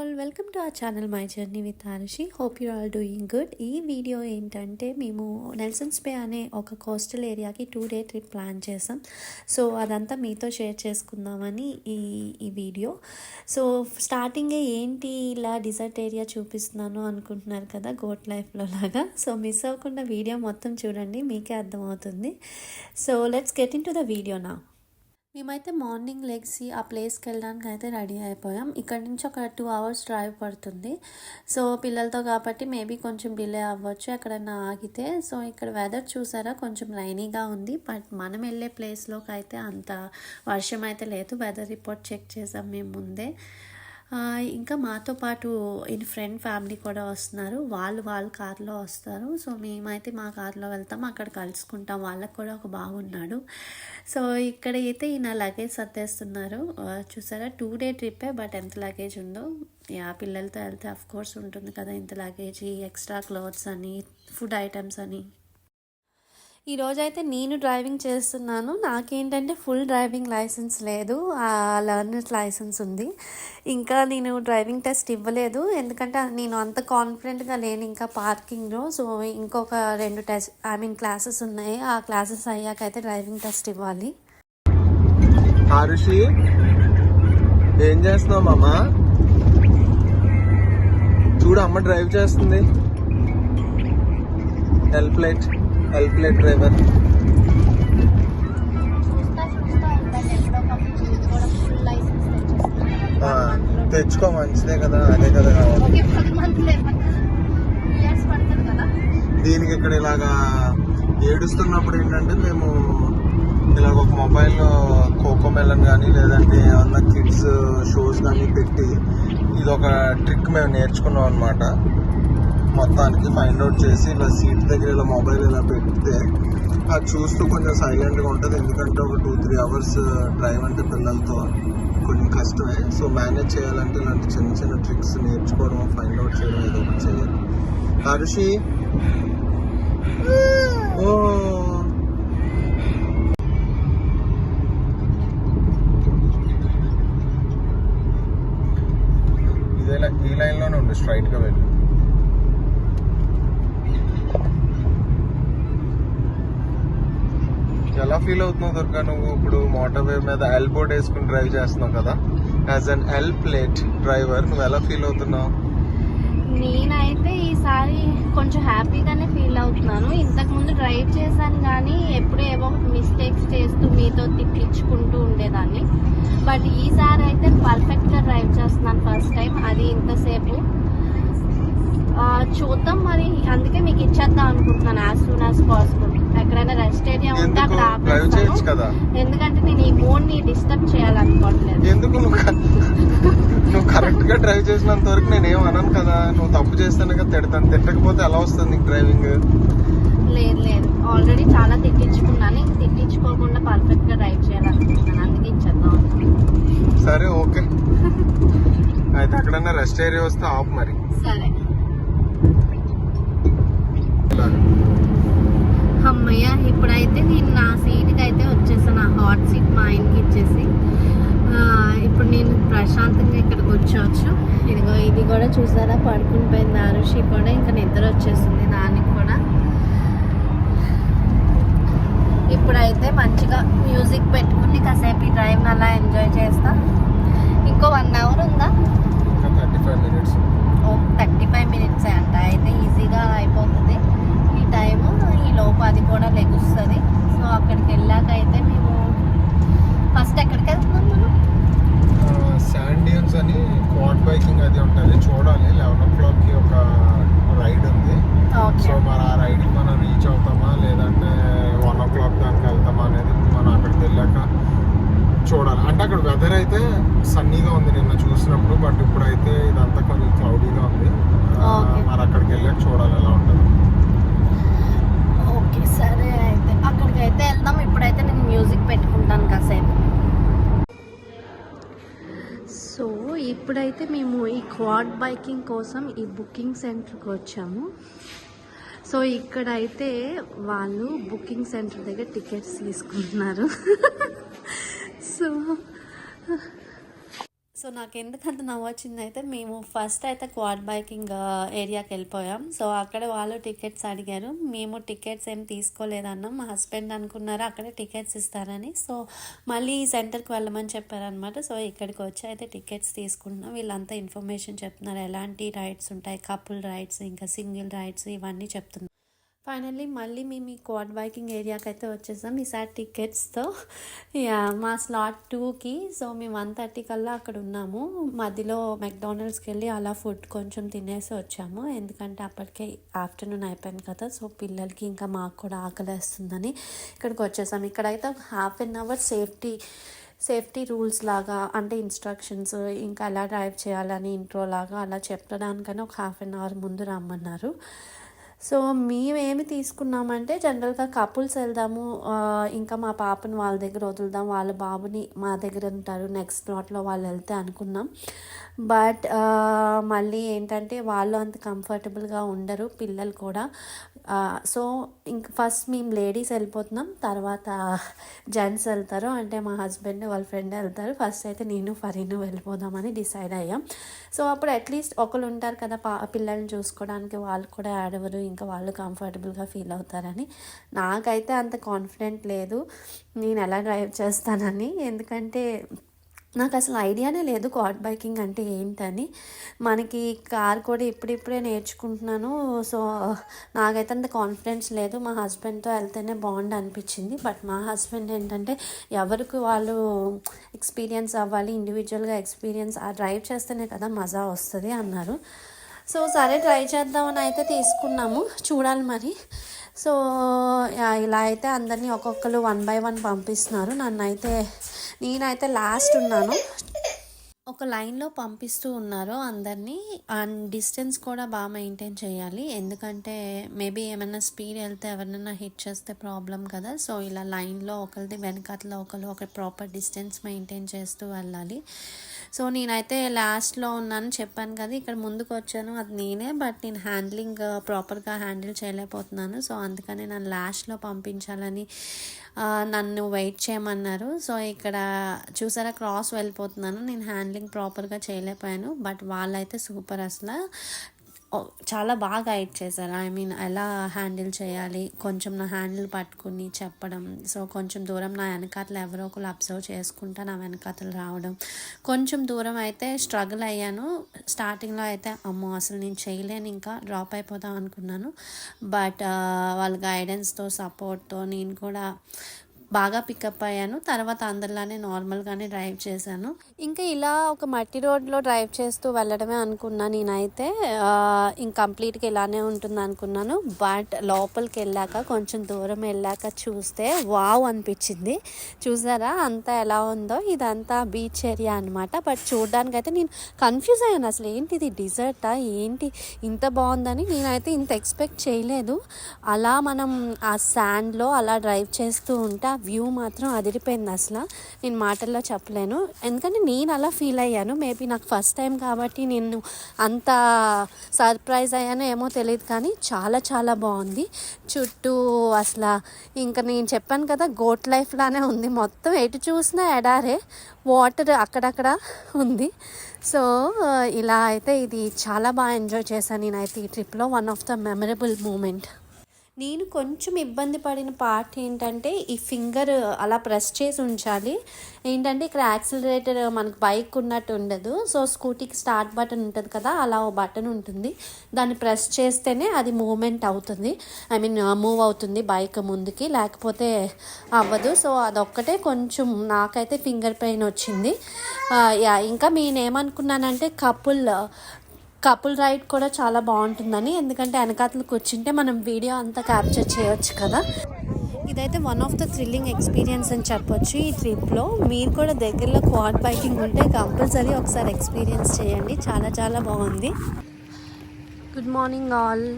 All, welcome to our channel my journey with Arushi. Hope you all doing good. ఈ video ఏంటంటే మేము Nelson's బే అనే ఒక కోస్టల్ ఏరియాకి 2 డే ట్రిప్ ప్లాన్ చేసాం. సో అదంతా మీతో షేర్ చేసుకుందామని ఈ వీడియో. సో స్టార్టింగే ఏంటి ఇలా డిజర్ట్ ఏరియా చూపిస్తున్నాను అనుకుంటున్నారు కదా, గోట్ లైఫ్లో లాగా. సో మిస్ అవ్వకుండా వీడియో మొత్తం చూడండి, మీకే అర్థమవుతుంది. So let's get in to the video నా. మేమైతే మార్నింగ్ లెగ్సి ఆ ప్లేస్కి వెళ్ళడానికి అయితే రెడీ అయిపోయాం. ఇక్కడ నుంచి ఒక 2 hours డ్రైవ్ పడుతుంది. సో పిల్లలతో కాబట్టి మేబీ కొంచెం డిలే అవ్వచ్చు ఎక్కడైనా ఆగితే. సో ఇక్కడ వెదర్ చూసారా, కొంచెం రైనీగా ఉంది. బట్ మనం వెళ్ళే ప్లేస్లోకి అయితే అంత వర్షం అయితే లేదు. వెదర్ రిపోర్ట్ చెక్ చేసాం మేము ముందే. ఇంకా మాతో పాటు ఫ్రెండ్ ఫ్యామిలీ కూడా వస్తున్నారు. వాళ్ళు కార్లో వస్తారు. సో మేమైతే మా కార్లో వెళ్తాం, అక్కడ కలుసుకుంటాం. వాళ్ళకు కూడా ఒక బాగున్నాడు. సో ఇక్కడ అయితే ఈయన లగేజ్ సర్దేస్తున్నారు. చూసారా, 2 day ట్రిప్పే, బట్ ఎంత లగేజ్ ఉందో. పిల్లలతో వెళ్తే అఫ్ కోర్స్ ఉంటుంది కదా ఇంత లగేజ్, ఎక్స్ట్రా క్లోత్స్ అని, ఫుడ్ ఐటమ్స్ అని. ఈరోజైతే నేను డ్రైవింగ్ చేస్తున్నాను. నాకేంటంటే ఫుల్ డ్రైవింగ్ లైసెన్స్ లేదు, లర్నర్స్ లైసెన్స్ ఉంది. ఇంకా నేను డ్రైవింగ్ టెస్ట్ ఇవ్వలేదు, ఎందుకంటే నేను అంత కాన్ఫిడెంట్గా లేను ఇంకా పార్కింగ్లో. సో ఇంకొక 2 క్లాసెస్ ఉన్నాయి. ఆ క్లాసెస్ అయ్యాకైతే డ్రైవింగ్ టెస్ట్ ఇవ్వాలి. ఆరుషి, ఏం చేస్తున్నావు మామ? చూడు, అమ్మ డ్రైవ్ చేస్తుంది. L plate driver. తెచ్చుకో, మంచిదే కదా, అదే కదా కావాలి. దీనికి ఇక్కడ ఇలాగా ఏడుస్తున్నప్పుడు ఏంటంటే మేము ఇలాగ ఒక మొబైల్లో కోకో మెలన్ కానీ లేదంటే ఏమన్నా కిడ్స్ షోస్ కానీ పెట్టి ఇది ఒక ట్రిక్ మేము నేర్చుకున్నాం అనమాట. మొత్తానికి ఫైండ్ అవుట్ చేసి ఇలా సీట్ దగ్గర ఇలా మొబైల్ ఇలా పెడితే అది చూస్తూ కొంచెం సైలెంట్గా ఉంటుంది. ఎందుకంటే ఒక 2-3 hours డ్రైవ్ అంటే పిల్లలతో కొంచెం కష్టమే. సో మేనేజ్ చేయాలంటే ఇలాంటి చిన్న చిన్న ట్రిక్స్ నేర్చుకోవడం, ఫైండ్ అవుట్ చేయడం ఏదో ఒకటి చేయాలి. హర్షి, ఇదే ఈ లైన్లోనే ఉండు, స్ట్రైట్గా వెళ్ళి. ఎలా ఫీల్ అవుతున్నావు దుర్గా నువ్వు? ఇప్పుడు మోటార్వే మీద ఎల్ బోర్డ్ వేసుకుని డ్రైవ్ చేస్తున్నావు కదా, as an L plate driver నువ్వు ఎలా ఫీల్ అవుతున్నావు? నేనైతే ఈసారి కొంచెం హ్యాపీగానే ఫీల్ అవుతున్నాను. ఇంతకు ముందు డ్రైవ్ చేశాను కానీ ఎప్పుడూ ఏవో మిస్టేక్స్ చేస్తూ మీతో తిట్టించుకుంటూ ఉండేదాన్ని. బట్ ఈసారి అయితే పర్ఫెక్ట్గా డ్రైవ్ చేస్తున్నాను ఫస్ట్ టైం, అది ఇంతసేపు. చూద్దాం మరి, అందుకే మీకు ఇచ్చేద్దాం అనుకుంటున్నాను యాజ్ సూన్ యాజ్ పాసిబుల్. ఎక్కడైనా రెస్ట్ ఏరియా ఉంటే అక్కడ ఆపేస్తాను, ఎందుకంటే నేను ఈ మోడ్ ని డిస్టర్బ్ చేయాలనుకోవట్లేదు. ఎందుకు? నువ్వు కరెక్ట్ గా డ్రైవ్ చేసినంత వరకు నేనేం అనను కదా. నువ్వు తప్పు చేస్తానే కదా తిడతాను. తిట్టకపోతే ఎలా వస్తుంది నీకు డ్రైవింగ్? లేదు, ఆల్రెడీ చాలా తిట్టించుకున్నాను. తిట్టించుకోకుండా పర్ఫెక్ట్ గా డ్రైవ్ చేయాలనుకుంటున్నాను, అందుకే ఇచ్చేద్దాం. సరే, ఓకే. అయితే అక్కడన్నా రెస్ట్ ఏరియా వస్తే ఆపు మరి. సరే. అమ్మయ్య, ఇప్పుడైతే నేను నా సీట్కి అయితే వచ్చేసాను. ఆ హాట్ సీట్ మా ఆయనకి ఇచ్చేసి ఇప్పుడు నేను ప్రశాంతంగా ఇక్కడికి వచ్చేవచ్చు. ఇదిగో ఇది కూడా చూసారా, పడుకుని పోయింది ఆరుషి కూడా. ఇంకా నిద్ర వచ్చేసింది దానికి కూడా. ఇప్పుడైతే మంచిగా మ్యూజిక్ పెట్టుకుని కాసేపు ఈ డ్రైవ్ అలా ఎంజాయ్ చేస్తా. ఇంకో 1 hour ఉందా? 35 minutes. 35 minutes అంట. అయితే ఈజీగా అయిపోతుంది ఈ టైము. ఈ లోపు అది కూడా లెగుస్తుంది. సో అక్కడికి వెళ్ళాక అయితే మేము ఫస్ట్ ఎక్కడికి వెళ్తున్నాం మనం? శాండ్ డ్యూన్స్ అని క్వాడ్ బైకింగ్ అది ఉంటుంది, చూడాలి. 11 o'clock ఒక రైడ్ ఉంది. సో మరి ఆ రైడ్కి మనం రీచ్ అవుతామా లేదంటే 1 o'clock దానికి వెళ్తామా అనేది మనం అక్కడికి వెళ్ళాక చూడాలి. అంటే అక్కడ వెదర్ అయితే సన్నీగా ఉంది నిన్న చూసినప్పుడు, బట్ ఇప్పుడైతే ఇదంతా కొంచెం క్లౌడీగా ఉంది. మరి అక్కడికి వెళ్ళాక చూడాలి ఎలా ఉంటుంది. ఓకే, సరే, అయితే అక్కడికి అయితే వెళ్దాం. ఇప్పుడైతే నేను మ్యూజిక్ పెట్టుకుంటాను కాసేపు. సో ఇప్పుడైతే మేము ఈ క్వాడ్ బైకింగ్ కోసం ఈ బుకింగ్ సెంటర్కి వచ్చాము. సో ఇక్కడైతే వాళ్ళు బుకింగ్ సెంటర్ దగ్గర టికెట్స్ తీసుకుంటున్నారు. సో నాకు ఎందుకంత నవ్వొచ్చింది అయితే, మేము ఫస్ట్ అయితే క్వాడ్ బైకింగ్ ఏరియాకి వెళ్ళిపోయాం. సో అక్కడ వాళ్ళు టికెట్స్ అడిగారు, మేము టికెట్స్ ఏం తీసుకోలేదన్నాం. మా హస్బెండ్ అనుకున్నారు అక్కడే టికెట్స్ ఇస్తారని. సో మళ్ళీ సెంటర్కి వెళ్ళమని చెప్పారనమాట. సో ఇక్కడికి వచ్చి అయితే టికెట్స్ తీసుకుంటున్నాం. వీళ్ళంతా ఇన్ఫర్మేషన్ చెప్తున్నారు, ఎలాంటి రైడ్స్ ఉంటాయి, కపుల్ రైడ్స్, ఇంకా సింగిల్ రైడ్స్, ఇవన్నీ చెప్తున్నారు. ఫైనల్లీ మళ్ళీ మేము ఈ క్వాడ్ బైకింగ్ ఏరియాకి అయితే వచ్చేసాం ఈసారి టికెట్స్తో. మా స్లాట్ 2కి. సో మేము 1:30 కల్లా అక్కడ ఉన్నాము. మధ్యలో మెక్డానల్డ్స్కి వెళ్ళి అలా ఫుడ్ కొంచెం తినేసి వచ్చాము, ఎందుకంటే అప్పటికే ఆఫ్టర్నూన్ అయిపోయింది కదా. సో పిల్లలకి ఇంకా మాకు కూడా ఆకలేస్తుందని ఇక్కడికి వచ్చేసాం. ఇక్కడైతే 1/2 అవర్ సేఫ్టీ రూల్స్ లాగా, అంటే ఇన్స్ట్రక్షన్స్, ఇంకా ఎలా డ్రైవ్ చేయాలని ఇంట్రో లాగా అలా చెప్పడానికని ఒక 1/2 అవర్ ముందు రమ్మన్నారు. సో మేమేమి తీసుకున్నామంటే, జనరల్గా కపుల్స్ వెళ్దాము, ఇంకా మా పాపని వాళ్ళ దగ్గర వదులుదాం, వాళ్ళ బాబుని మా దగ్గర ఉంటారు నెక్స్ట్ స్లాట్లో వాళ్ళు వెళ్తే అనుకున్నాం. బట్ మళ్ళీ ఏంటంటే వాళ్ళు అంత కంఫర్టబుల్గా ఉండరు, పిల్లలు కూడా. సో ఇంక ఫస్ట్ మేము లేడీస్ వెళ్ళిపోతున్నాం, తర్వాత జెంట్స్ వెళ్తారు, అంటే మా హస్బెండ్ వాళ్ళ ఫ్రెండ్ వెళ్తారు. ఫస్ట్ అయితే నేను ఫరీను వెళ్ళిపోదామని డిసైడ్ అయ్యాం. సో అప్పుడు అట్లీస్ట్ ఒకరు ఉంటారు కదా పిల్లల్ని చూసుకోవడానికి, వాళ్ళు కూడా ఆడవరు, ఇంకా వాళ్ళు కంఫర్టబుల్గా ఫీల్ అవుతారని. నాకైతే అంత కాన్ఫిడెంట్ లేదు నేను ఎలా డ్రైవ్ చేస్తానని, ఎందుకంటే నాకు అసలు ఐడియానే లేదు క్వాడ్ బైకింగ్ అంటే ఏంటని. మనకి కార్ కూడా ఇప్పుడిప్పుడే నేర్చుకుంటున్నాను. సో నాకైతే అంత కాన్ఫిడెన్స్ లేదు. మా హస్బెండ్తో వెళ్తేనే బాగుండు అనిపించింది. బట్ మా హస్బెండ్ ఏంటంటే ఎవరికి వాళ్ళు ఎక్స్పీరియన్స్ అవ్వాలి, ఇండివిజువల్గా ఎక్స్పీరియన్స్ డ్రైవ్ చేస్తేనే కదా మజా వస్తుంది అన్నారు. సో సరే ట్రై చేద్దామని అయితే తీసుకున్నాము, చూడాలి మరి. సో ఇలా అయితే అందరినీ ఒక్కొక్కరు 1 by 1 పంపిస్తున్నారు. నేనైతే లాస్ట్ ఉన్నాను. ఒక లైన్లో పంపిస్తూ ఉన్నారు అందరినీ. అండ్ డిస్టెన్స్ కూడా బాగా మెయింటైన్ చేయాలి, ఎందుకంటే మేబీ ఏమైనా స్పీడ్ వెళ్తే ఎవరినైనా హిట్ చేస్తే ప్రాబ్లం కదా. సో ఇలా లైన్లో ఒకరిది వెనకాతలో ఒక ప్రాపర్ డిస్టెన్స్ మెయింటైన్ చేస్తూ వెళ్ళాలి. సో నేనైతే లాస్ట్లో ఉన్నాను చెప్పాను కదా, ఇక్కడ ముందుకు వచ్చాను అది నేనే. బట్ నేను హ్యాండ్లింగ్ ప్రాపర్గా హ్యాండిల్ చేయలేకపోతున్నాను. సో అందుకని నన్ను లాస్ట్లో పంపించాలని నన్ను వెయిట్ చేయమన్నారు. సో ఇక్కడ చూసారా క్రాస్ వెళ్ళిపోతున్నాను, నేను హ్యాండ్లింగ్ ప్రాపర్గా చేయలేకపోయాను. బట్ వాళ్ళైతే సూపర్, అసలు చాలా బాగా గైడ్ చేశారు. ఐ మీన్ ఎలా హ్యాండిల్ చేయాలి, కొంచెం నా హ్యాండిల్ పట్టుకుని చెప్పడం. సో కొంచెం దూరం నా వెనకాతలు ఎవరో ఒకరు అబ్జర్వ్ చేసుకుంటా నా వెనకాతలు రావడం. కొంచెం దూరం అయితే స్ట్రగుల్ అయ్యాను. స్టార్టింగ్లో అయితే అమ్మో అసలు నేను చేయలేను, ఇంకా డ్రాప్ అయిపోదాం అనుకున్నాను. బట్ వాళ్ళ గైడెన్స్తో, సపోర్ట్తో నేను కూడా బాగా పికప్ అయ్యాను. తర్వాత అందరిలానే నార్మల్గానే డ్రైవ్ చేశాను. ఇంకా ఇలా ఒక మట్టి రోడ్లో డ్రైవ్ చేస్తూ వెళ్ళడమే అనుకున్నా నేనైతే. ఇంకంప్లీట్గా ఇలానే ఉంటుంది అనుకున్నాను. బట్ లోపలికి వెళ్ళాక, కొంచెం దూరం వెళ్ళాక చూస్తే వావ్ అనిపించింది. చూసారా అంతా ఎలా ఉందో, ఇదంతా బీచ్ ఏరియా అనమాట. బట్ చూడడానికైతే నేను కన్ఫ్యూజ్ అయ్యాను, అసలు ఏంటిది డిజర్టా ఏంటి ఇంత బాగుందని. నేనైతే ఇంత ఎక్స్పెక్ట్ చేయలేదు. అలా మనం ఆ శాండ్లో అలా డ్రైవ్ చేస్తూ ఉంటే వ్యూ మాత్రం అదిరిపోయింది. అసలు నేను మాటల్లో చెప్పలేను, ఎందుకంటే నేను అలా ఫీల్ అయ్యాను. మేబీ నాకు ఫస్ట్ టైం కాబట్టి నేను అంత సర్ప్రైజ్ అయ్యానో ఏమో తెలియదు, కానీ చాలా చాలా బాగుంది. చుట్టూ అసలు ఇంకా నేను చెప్పాను కదా గోట్ లైఫ్ లానే ఉంది. మొత్తం ఎటు చూసినా ఎడారే, వాటర్ అక్కడక్కడ ఉంది. సో ఇలా అయితే ఇది చాలా బాగా ఎంజాయ్ చేశాను నేనైతే ఈ ట్రిప్లో. One of the memorable moment. నేను కొంచెం ఇబ్బంది పడిన పార్ట్ ఏంటంటే, ఈ ఫింగర్ అలా ప్రెస్ చేసి ఉంచాలి. ఏంటంటే ఇక్కడ యాక్సిలరేటర్ మనకు బైక్ ఉన్నట్టు ఉండదు. సో స్కూటీకి స్టార్ట్ బటన్ ఉంటుంది కదా, అలా ఓ బటన్ ఉంటుంది, దాన్ని ప్రెస్ చేస్తేనే అది మూవ్మెంట్ అవుతుంది. ఐ మీన్ మూవ్ అవుతుంది బైక్ ముందుకి, లేకపోతే అవ్వదు. సో అదొక్కటే కొంచెం నాకైతే ఫింగర్ పెయిన్ వచ్చింది. ఇంకా నేనేమనుకున్నానంటే కపుల్ రైడ్ కూడా చాలా బాగుంటుందని, ఎందుకంటే వెనకాతలు కూర్చుంటే మనం వీడియో అంతా క్యాప్చర్ చేయవచ్చు కదా. ఇదైతే one of the thrilling experience అని చెప్పొచ్చు ఈ ట్రిప్లో. మీరు కూడా దగ్గరలో క్వాడ్ బైకింగ్ ఉంటే కంపల్సరీ ఒకసారి ఎక్స్పీరియన్స్ చేయండి, చాలా చాలా బాగుంది. Good morning all.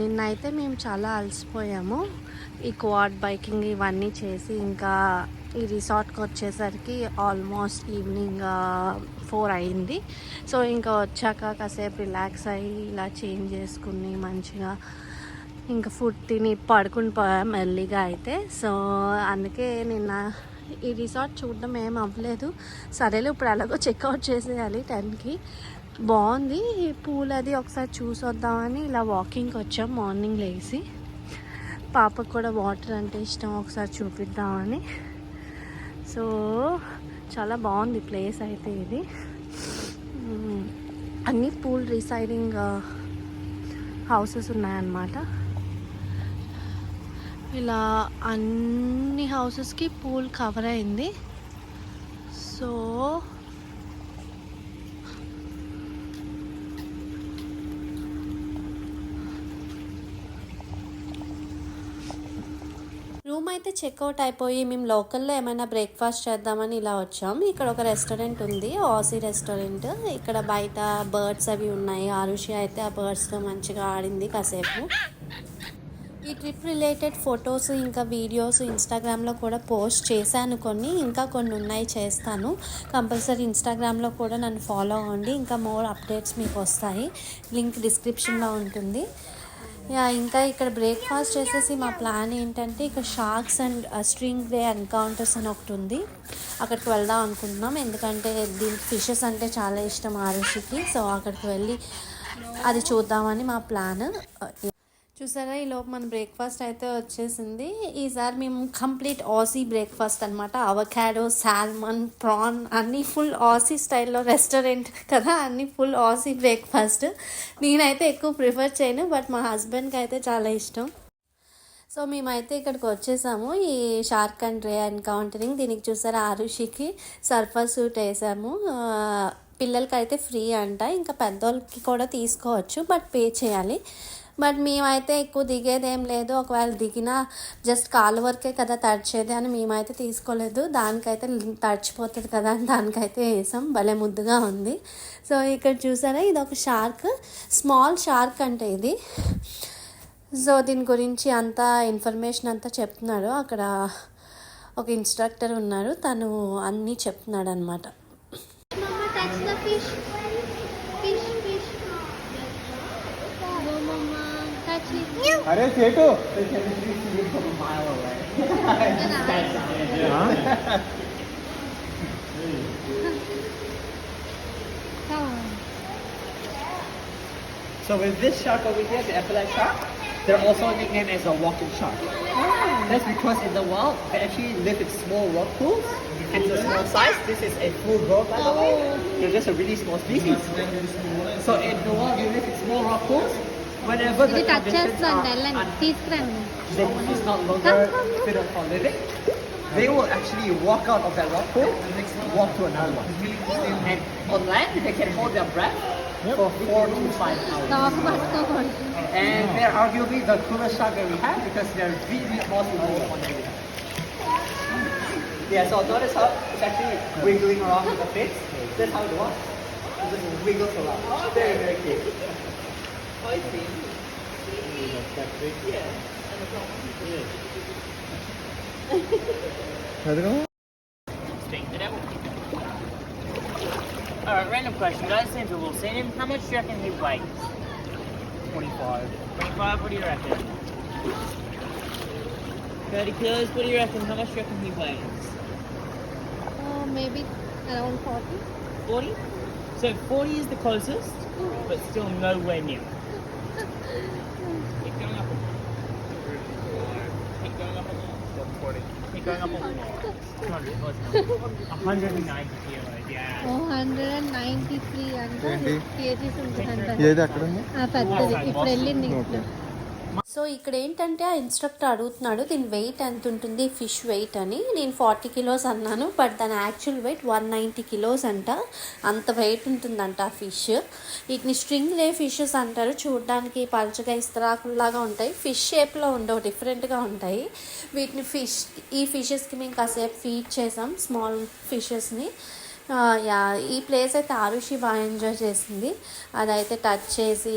నిన్నైతే మేము చాలా అలసిపోయాము ఈ క్వాడ్ బైకింగ్ ఇవన్నీ చేసి. ఇంకా ఈ రిసార్ట్కి వచ్చేసరికి ఆల్మోస్ట్ ఈవినింగ్ 4 అయింది. సో ఇంకా వచ్చాక కాసేపు రిలాక్స్ అయ్యి ఇలా చేంజ్ చేసుకుని మంచిగా ఇంకా ఫుడ్ తిని పడుకుని పోయాం ఎర్లీగా అయితే. సో అందుకే నిన్న ఈ రిసార్ట్ చూడడం ఏం అవ్వలేదు. సరేలే ఇప్పుడు ఎలాగో చెక్అవుట్ చేసేయాలి 10కి. బాగుంది పూల్ అది, ఒకసారి చూసొద్దామని ఇలా వాకింగ్కి వచ్చాం మార్నింగ్ లేచి. పాపకు కూడా వాటర్ అంటే ఇష్టం, ఒకసారి చూపిద్దామని. సో చాలా బాగుంది ప్లేస్ అయితే ఇది. అన్ని పూల్ రీసైడింగ్ హౌసెస్ ఉన్నాయన్నమాట. ఇలా అన్ని హౌసెస్కి పూల్ కవర్ అయింది. సో రూమ్ అయితే చెక్అవుట్ అయిపోయి మేము లోకల్లో ఏమైనా బ్రేక్ఫాస్ట్ చేద్దామని ఇలా వచ్చాం. ఇక్కడ ఒక రెస్టారెంట్ ఉంది, ఆసీ రెస్టారెంట్. ఇక్కడ బయట బర్డ్స్ అవి ఉన్నాయి. ఆరుషి అయితే ఆ బర్డ్స్తో మంచిగా ఆడింది కాసేపు. ఈ ట్రిప్ రిలేటెడ్ ఫొటోస్ ఇంకా వీడియోస్ ఇన్స్టాగ్రామ్లో కూడా పోస్ట్ చేశాను కొన్ని, ఇంకా కొన్ని ఉన్నాయి చేస్తాను. కంపల్సరీ ఇన్స్టాగ్రామ్లో కూడా నన్ను ఫాలో అవ్వండి, ఇంకా మోర్ అప్డేట్స్ మీకు వస్తాయి. లింక్ డిస్క్రిప్షన్లో ఉంటుంది. ఇంకా ఇక్కడ బ్రేక్ఫాస్ట్ చేసేసి మా ప్లాన్ ఏంటంటే ఇక్కడ sharks and string ray encounters అని ఒకటి ఉంది, అక్కడికి వెళ్దాం అనుకుంటున్నాం. ఎందుకంటే దీనికి ఫిషెస్ అంటే చాలా ఇష్టం ఆరుషికి. సో అక్కడికి వెళ్ళి అది చూద్దామని మా ప్లాన్. చూసారా ఈలోపు మన బ్రేక్ఫాస్ట్ అయితే వచ్చేసింది. ఈసారి మేము కంప్లీట్ ఆసీ బ్రేక్ఫాస్ట్ అనమాట. అవకాడో, సాల్మన్, ప్రాన్ అన్నీ ఫుల్ ఆసీ స్టైల్లో. రెస్టారెంట్ కదా, అన్నీ ఫుల్ ఆసీ బ్రేక్ఫాస్ట్. నేనైతే ఎక్కువ ప్రిఫర్ చేయను, బట్ మా హస్బెండ్కి అయితే చాలా ఇష్టం. సో మేమైతే ఇక్కడికి వచ్చేసాము. ఈ షార్క్ అండ్ రే ఎన్కౌంటరింగ్ దీనికి చూసారా ఆరుషికి సర్ఫర్ సూట్ వేసాము. పిల్లలకి అయితే ఫ్రీ అంట, ఇంకా పెద్దోళ్ళకి కూడా తీసుకోవచ్చు, బట్ పే చేయాలి. బట్ మేమైతే ఎక్కువ దిగేదేం లేదు. ఒకవేళ దిగినా జస్ట్ కాలు వరకే కదా తడిచేది అని మేమైతే తీసుకోలేదు. దానికైతే తడిచిపోతుంది కదా అని దానికైతే వేసాం. భలే ముద్దుగా ఉంది. సో ఇక్కడ చూసారా ఇది ఒక షార్క్, స్మాల్ షార్క్ అంటే ఇది. సో దీని గురించి అంతా ఇన్ఫర్మేషన్ అంతా చెప్తున్నాడు. అక్కడ ఒక ఇన్స్ట్రక్టర్ ఉన్నారు, తను అన్నీ చెప్తున్నాడు అనమాట. అరే సేటు So with this shark over here, the epaulette shark, they're also nicknamed as a walking shark. That's because in the wild, they actually live in small rock pools. And it's a small size. This is a full grown, by the way. They're just a really small species. So in the wild, you live in small rock pools. Whenever the conditions is not longer fit for living, they will actually walk out of that rock pool and walk to another one. And on land, they can hold their breath for 4 to 5 hours. And they're arguably the coolest shark that we have because they're really awesome on everything. Yeah, so notice how it's actually wiggling around with the face. That's how it works. It just wiggles around. Very, very cute. Oh, I see. Yeah. Alright, random question. Guys, seems a little seen him. How much do you reckon he weighs? 25. 25, what do you reckon? 30 kilos, what do you reckon? How much do you reckon he weighs? Maybe around 40. 40? So 40 is the closest, but still nowhere near. Keep going up. Keep going up. 140. Keep going up. 200. 190 kilos, yeah. 193 అంటే ఏంటి? Kgs ఉంటుందంట. ఏది అక్కడ ఉంది? పెద్దది ఇప్పుడు వెళ్ళింది ఇంట్లో. సో ఇక్కడ ఏంటంటే ఆ ఇన్స్ట్రక్టర్ అడుగుతున్నాడు దీని వెయిట్ ఎంత ఉంటుంది ఫిష్ వెయిట్ అని. నేను 40 కిలోస్ అన్నాను, బట్ దాని యాక్చువల్ వెయిట్ 190 కిలోస్ అంట. అంత వెయిట్ ఉంటుందంట ఆ ఫిష్. వీటిని స్ట్రింగ్ రే ఫిషెస్ అంటారు. చూడడానికి పలుచగా ఇస్తరాకుల్లాగా ఉంటాయి, ఫిష్ షేప్లో ఉండవు, డిఫరెంట్గా ఉంటాయి. వీటిని ఈ ఫిషెస్కి మేము కాసేపు ఫీడ్ చేసాం, స్మాల్ ఫిషెస్ని. ఈ ప్లేస్ అయితే ఆరుషి బాగా ఎంజాయ్ చేసింది. అదైతే టచ్ చేసి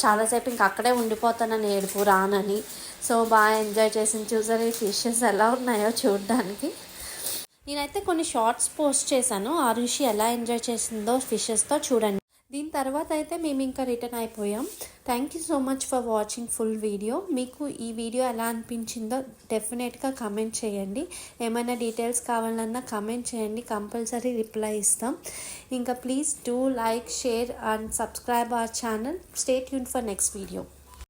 చాలాసేపు ఇంక అక్కడే ఉండిపోతానని ఏడుపు రానని. సో బాగా ఎంజాయ్ చేసింది. చూసారు ఈ ఫిషెస్ ఎలా ఉన్నాయో చూడడానికి. నేనైతే కొన్ని షార్ట్స్ పోస్ట్ చేశాను ఆరుషి ఎలా ఎంజాయ్ చేసిందో ఫిషెస్తో, చూడండి. దీని తర్వాత అయితే మేము ఇంకా రిటర్న్ అయిపోయాం. Thank you so much for watching full video. మీకు ఈ వీడియో ఎలా అనిపించిందో డెఫినెట్గా కమెంట్ చేయండి. ఏమైనా డీటెయిల్స్ కావాలన్నా కమెంట్ చేయండి, కంపల్సరీ రిప్లై ఇస్తాం. ఇంకా please do like, share and subscribe our channel. Stay tune for next video.